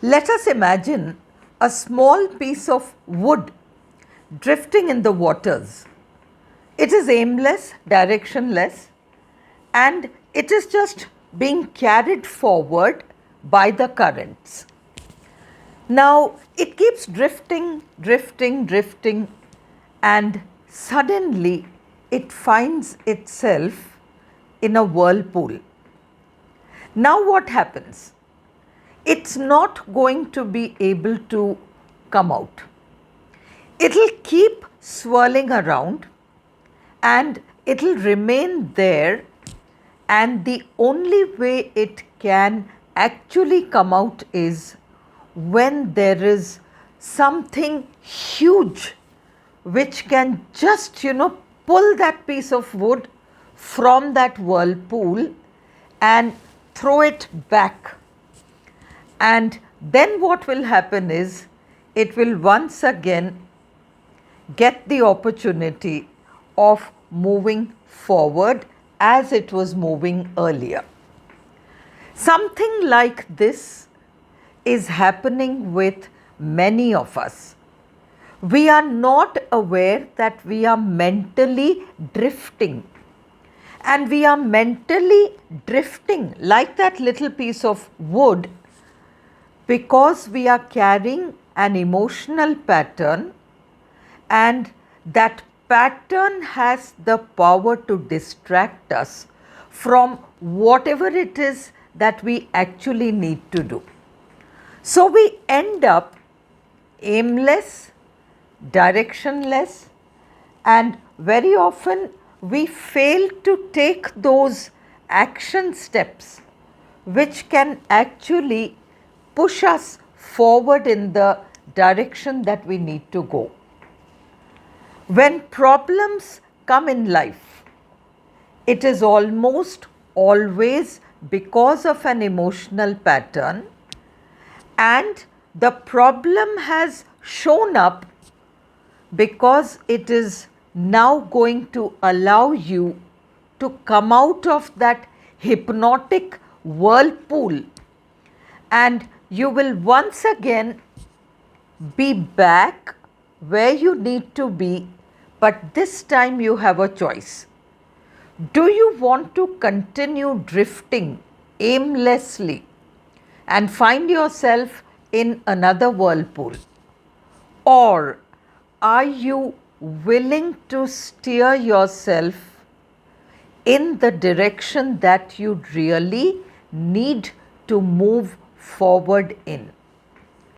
Let us imagine a small piece of wood drifting in the waters. It is aimless, directionless, and it is just being carried forward by the currents. Now it keeps drifting, drifting, drifting, and suddenly it finds itself in a whirlpool. Now what happens? It's not going to be able to come out. It'll keep swirling around and it'll remain there, and the only way it can actually come out is when there is something huge which can just pull that piece of wood from that whirlpool and throw it back. And then what will happen is it will once again get the opportunity of moving forward as it was moving earlier. Something like this is happening with many of us. We are not aware that we are mentally drifting. And we are mentally drifting like that little piece of wood because we are carrying an emotional pattern, and that pattern has the power to distract us from whatever it is that we actually need to do. So we end up aimless, directionless, and very often we fail to take those action steps which can actually push us forward in the direction that we need to go. When problems come in life, it is almost always because of an emotional pattern, and the problem has shown up because it is now going to allow you to come out of that hypnotic whirlpool, and you will once again be back where you need to be, but this time you have a choice. Do you want to continue drifting aimlessly and find yourself in another whirlpool, or are you willing to steer yourself in the direction that you really need to move forward in?